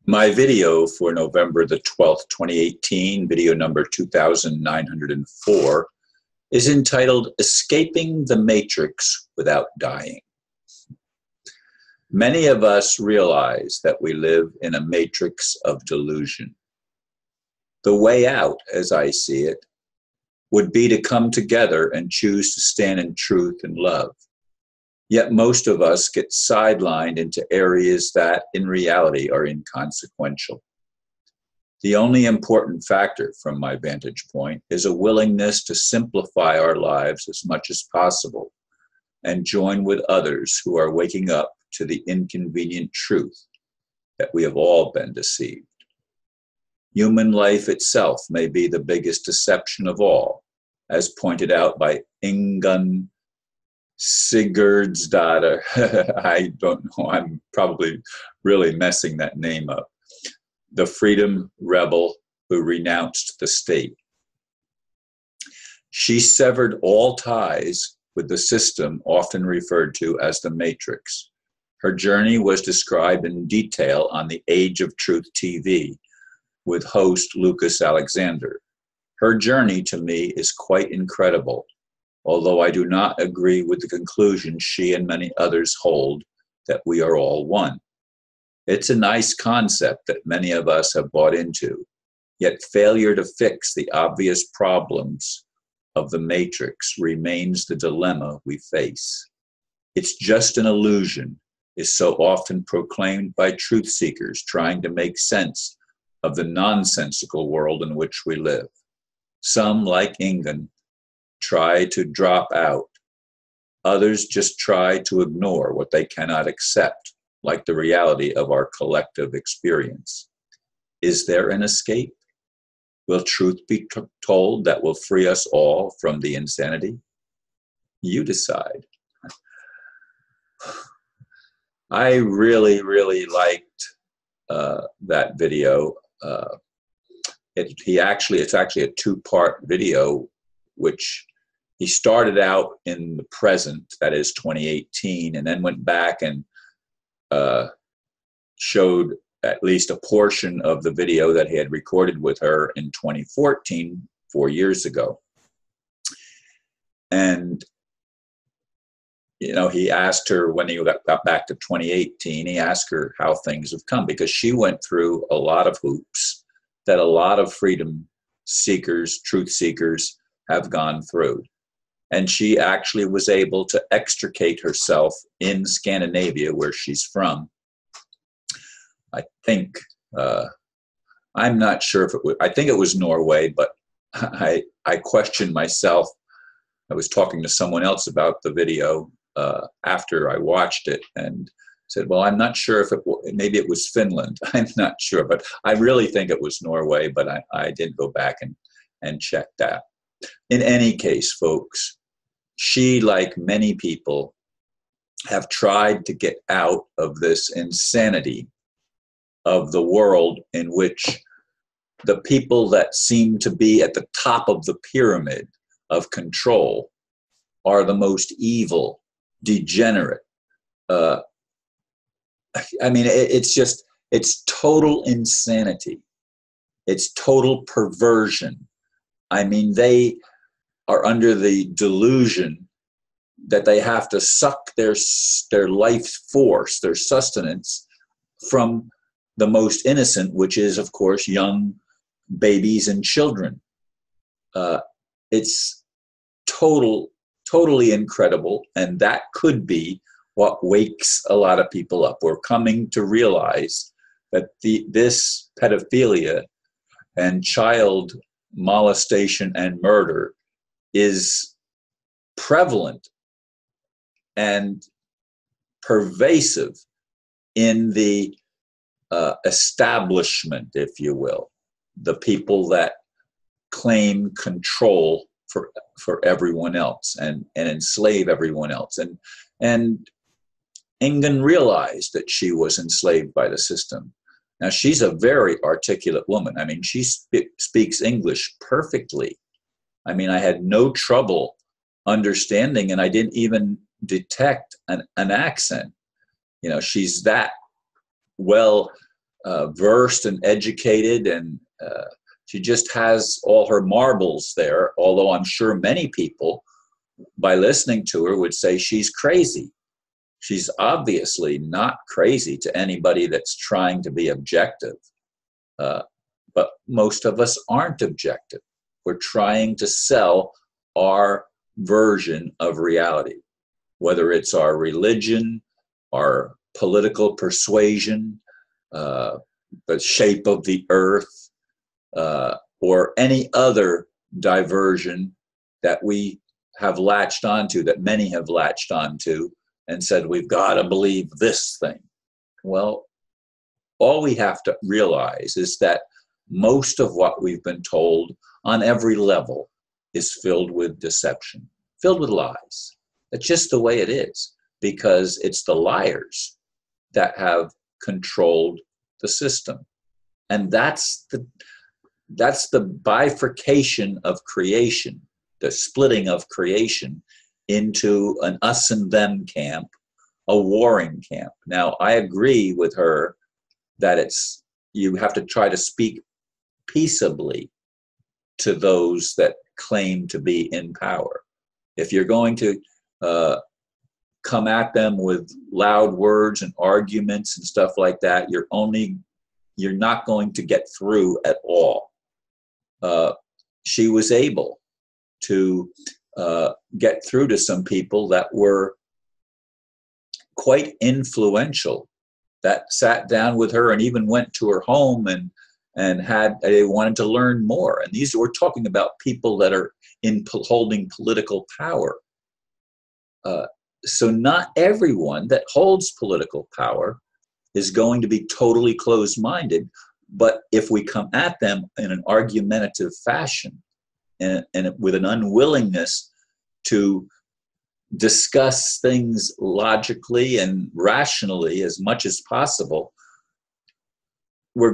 My video for November the 12th, 2018, video number 2904, is entitled Escaping the Matrix Without Dying. Many of us realize that we live in a matrix of delusion. The way out, as I see it, would be to come together and choose to stand in truth and love. Yet most of us get sidelined into areas that, in reality, are inconsequential. The only important factor, from my vantage point, is a willingness to simplify our lives as much as possible and join with others who are waking up to the inconvenient truth that we have all been deceived. Human life itself may be the biggest deception of all, as pointed out by Ingunn Sigurdsdatter. I don't know, I'm probably really messing that name up. The freedom rebel who renounced the state. She severed all ties with the system often referred to as the Matrix. Her journey was described in detail on the Age of Truth TV with host Lucas Alexander. Her journey to me is quite incredible, although I do not agree with the conclusion she and many others hold that we are all one. It's a nice concept that many of us have bought into, yet failure to fix the obvious problems of the matrix remains the dilemma we face. It's just an illusion is so often proclaimed by truth seekers trying to make sense of the nonsensical world in which we live. Some, like Ingunn, try to drop out. Others just try to ignore what they cannot accept, like the reality of our collective experience. Is there an escape? Will truth be told that will free us all from the insanity? You decide. I really, really liked that video. It's actually a two-part video, which he started out in the present, that is 2018, and then went back and showed at least a portion of the video that he had recorded with her in 2014, 4 years ago. And, you know, he asked her when he got back to 2018, he asked her how things have come, because she went through a lot of hoops that a lot of freedom seekers, truth seekers have gone through. And she actually was able to extricate herself in Scandinavia, where she's from. I think, I'm not sure if it was, I think it was Norway, but I questioned myself. I was talking to someone else about the video after I watched it and said, well, I'm not sure if maybe it was Finland. I'm not sure, but I really think it was Norway, but I did go back and check that. In any case, folks, she, like many people, have tried to get out of this insanity of the world in which the people that seem to be at the top of the pyramid of control are the most evil, degenerate. I mean, it's total insanity. It's total perversion. I mean, they are under the delusion that they have to suck their life force, their sustenance, from the most innocent, which is, of course, young babies and children. It's totally incredible, and that could be what wakes a lot of people up. We're coming to realize that this pedophilia and child molestation and murder is prevalent and pervasive in the establishment, if you will, the people that claim control for everyone else and enslave everyone else. And Ingunn realized that she was enslaved by the system. Now, she's a very articulate woman. I mean, she speaks English perfectly. I mean, I had no trouble understanding, and I didn't even detect an accent. You know, she's that well versed and educated, and she just has all her marbles there, although I'm sure many people, by listening to her, would say she's crazy. She's obviously not crazy to anybody that's trying to be objective. But most of us aren't objective. We're trying to sell our version of reality, whether it's our religion, our political persuasion, the shape of the earth, or any other diversion that we have latched onto, that many have latched onto, and said, we've got to believe this thing. Well, all we have to realize is that most of what we've been told on every level is filled with deception, filled with lies. That's just the way it is, because it's the liars that have controlled the system. And that's the bifurcation of creation, the splitting of creation into an us and them camp, a warring camp. Now, I agree with her that you have to try to speak peaceably to those that claim to be in power. If you're going to come at them with loud words and arguments and stuff like that, you're not going to get through at all. She was able to get through to some people that were quite influential, that sat down with her and even went to her home and they wanted to learn more. And we're talking about people that are holding political power. So not everyone that holds political power is going to be totally closed-minded, but if we come at them in an argumentative fashion and with an unwillingness to discuss things logically and rationally as much as possible, we're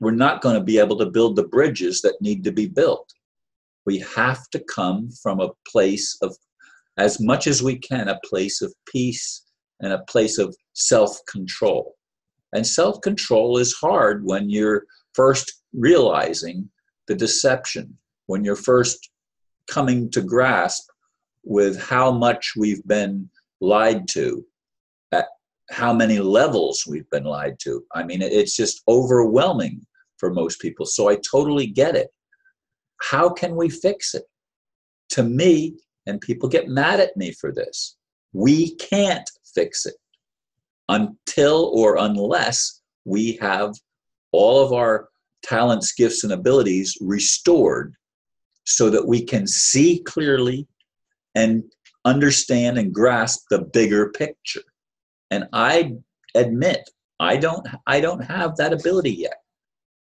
not going to be able to build the bridges that need to be built. We have to come from a place of, as much as we can, a place of peace and a place of self-control. And self-control is hard when you're first realizing the deception, when you're first coming to grasp with how much we've been lied to, at how many levels we've been lied to. I mean, it's just overwhelming for most people. So I totally get it. How can we fix it? To me, and people get mad at me for this, we can't fix it until or unless we have all of our talents, gifts, and abilities restored so that we can see clearly and understand and grasp the bigger picture. And I admit, I don't have that ability yet.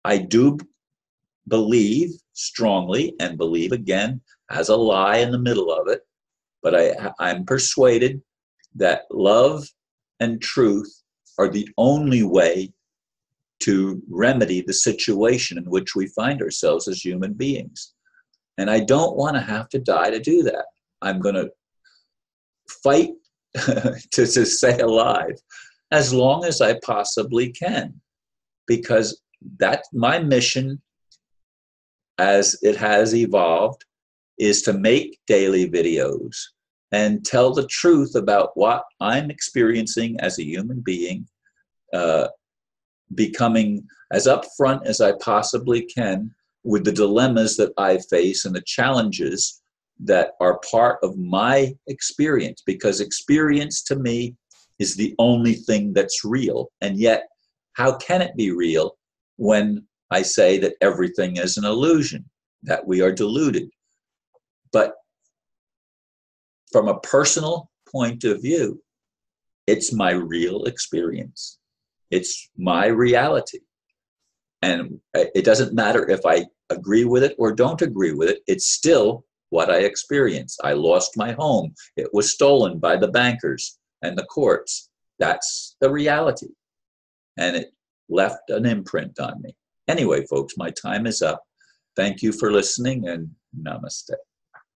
I do believe strongly, and believe again has a lie in the middle of it, but I'm persuaded that love and truth are the only way to remedy the situation in which we find ourselves as human beings. And I don't want to have to die to do that. I'm going to fight to stay alive as long as I possibly can, because that's my mission as it has evolved, is to make daily videos and tell the truth about what I'm experiencing as a human being, becoming as upfront as I possibly can with the dilemmas that I face and the challenges that are part of my experience, because experience to me is the only thing that's real. And yet, how can it be real when I say that everything is an illusion, that we are deluded? But from a personal point of view, it's my real experience. It's my reality. And it doesn't matter if I agree with it or don't agree with it, it's still what I experienced. I lost my home. It was stolen by the bankers and the courts. That's the reality. And it left an imprint on me. Anyway, folks, my time is up. Thank you for listening, and namaste.